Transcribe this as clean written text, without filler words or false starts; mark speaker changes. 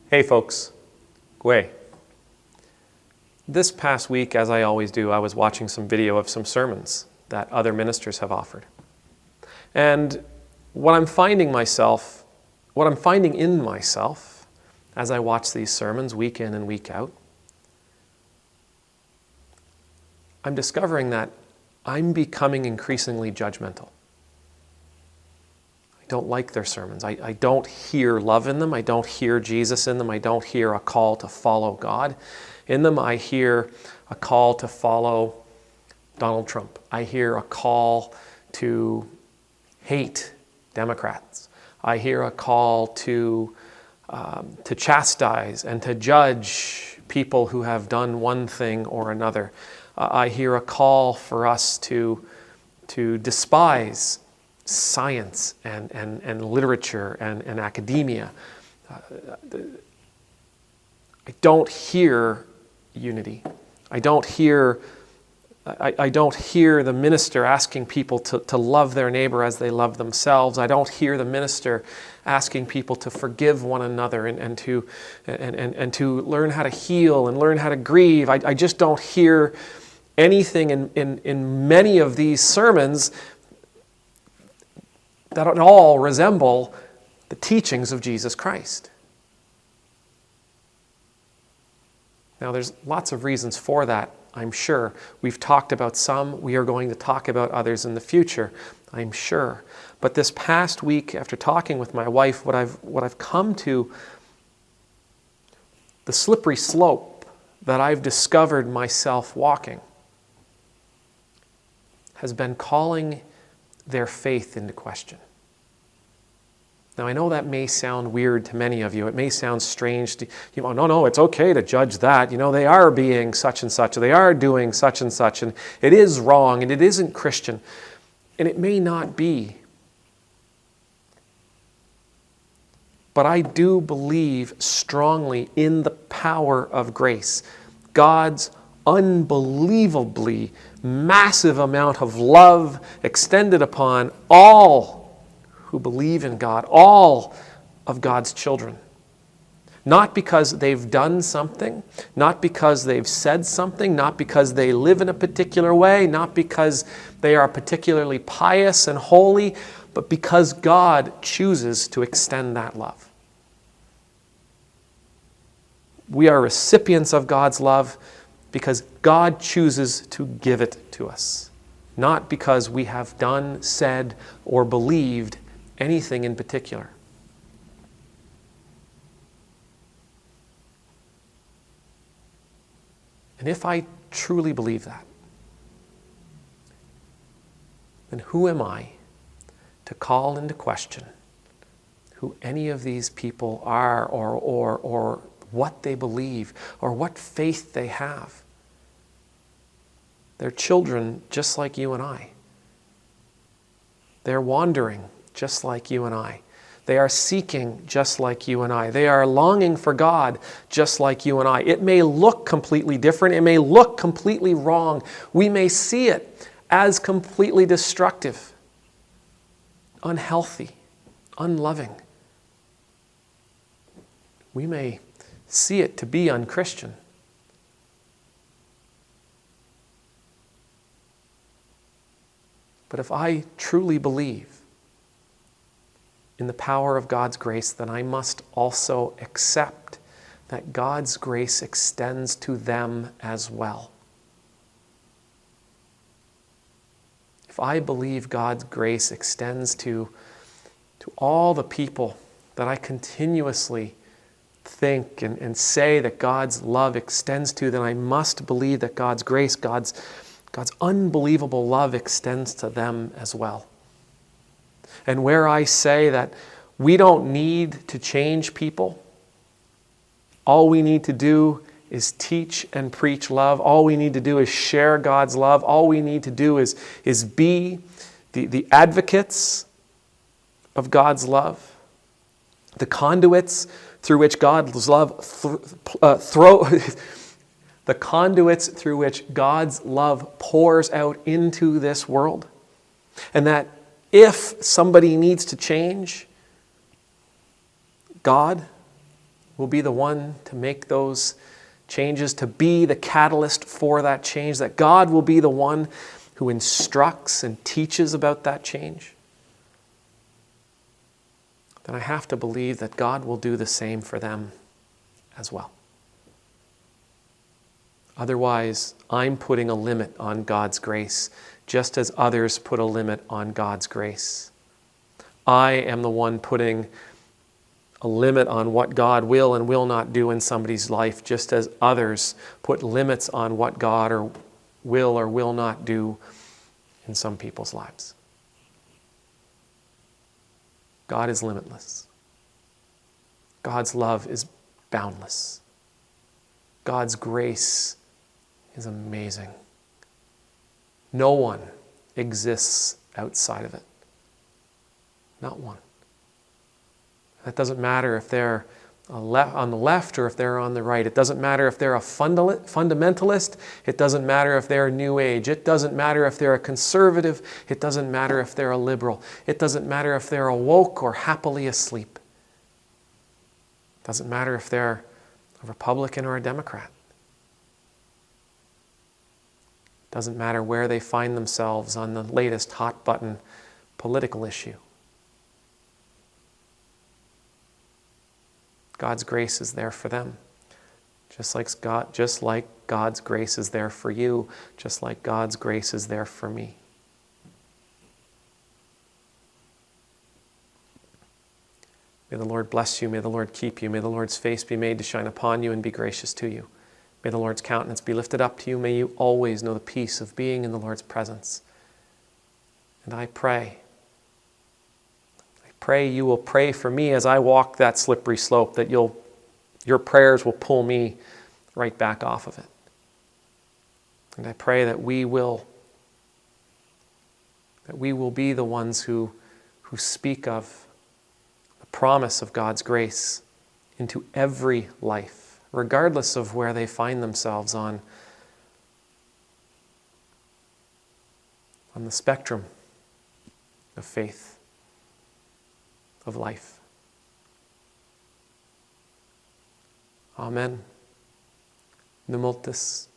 Speaker 1: Hey folks, Gwe. This past week, as I always do, I was watching some video of some sermons that other ministers have offered. And what I'm finding in myself as I watch these sermons week in and week out, I'm discovering that I'm becoming increasingly judgmental. I don't like their sermons. I don't hear love in them. I don't hear Jesus in them. I don't hear a call to follow God. In them, I hear a call to follow Donald Trump. I hear a call to hate Democrats. I hear a call to chastise and to judge people who have done one thing or another. I hear a call for us to despise science and literature and academia. I don't hear unity. I don't hear the minister asking people to love their neighbor as they love themselves. I don't hear the minister asking people to forgive one another and to learn how to heal and learn how to grieve. I just don't hear anything in many of these sermons that at all resemble the teachings of Jesus Christ. Now, there's lots of reasons for that, I'm sure. We've talked about some. We are going to talk about others in the future, I'm sure. But this past week, after talking with my wife, what I've come to, the slippery slope that I've discovered myself walking, has been calling their faith into question. Now, I know that may sound weird to many of you. It may sound strange to you. No, it's okay to judge that. They are being such and such, or they are doing such and such, and it is wrong, and it isn't Christian. And it may not be. But I do believe strongly in the power of grace. God's unbelievably massive amount of love extended upon all who believe in God, all of God's children. Not because they've done something, not because they've said something, not because they live in a particular way, not because they are particularly pious and holy, but because God chooses to extend that love. We are recipients of God's love because God chooses to give it to us, not because we have done, said, or believed anything in particular. And if I truly believe that, then who am I to call into question who any of these people are or what they believe or what faith they have? They're children just like you and I. They're wandering just like you and I. They are seeking just like you and I. They are longing for God just like you and I. It may look completely different. It may look completely wrong. We may see it as completely destructive, unhealthy, unloving. We may see it to be unchristian. But if I truly believe in the power of God's grace, then I must also accept that God's grace extends to them as well. If I believe God's grace extends to all the people that I continuously think and say that God's love extends to, then I must believe that God's grace, God's unbelievable love extends to them as well. And where I say that we don't need to change people, all we need to do is teach and preach love. All we need to do is share God's love. All we need to do is be the advocates of God's love, the conduits through which God's love the conduits through which God's love pours out into this world. And that if somebody needs to change, God will be the one to make those changes, to be the catalyst for that change, that God will be the one who instructs and teaches about that change, then I have to believe that God will do the same for them as well. Otherwise, I'm putting a limit on God's grace, just as others put a limit on God's grace. I am the one putting a limit on what God will and will not do in somebody's life, just as others put limits on what God or will not do in some people's lives. God is limitless. God's love is boundless. God's grace is amazing. No one exists outside of it. Not one. That doesn't matter if they're on the left or if they're on the right. It doesn't matter if they're a fundamentalist. It doesn't matter if they're New Age. It doesn't matter if they're a conservative. It doesn't matter if they're a liberal. It doesn't matter if they're awoke or happily asleep. It doesn't matter if they're a Republican or a Democrat. It doesn't matter where they find themselves on the latest hot button political issue. God's grace is there for them. Just like God's grace is there for you, just like God's grace is there for me. May the Lord bless you, may the Lord keep you, may the Lord's face be made to shine upon you and be gracious to you. May the Lord's countenance be lifted up to you, may you always know the peace of being in the Lord's presence. And I pray you will pray for me as I walk that slippery slope, that your prayers will pull me right back off of it. And I pray that we will be the ones who speak of the promise of God's grace into every life, regardless of where they find themselves on the spectrum of faith, of life. Amen. Numultus.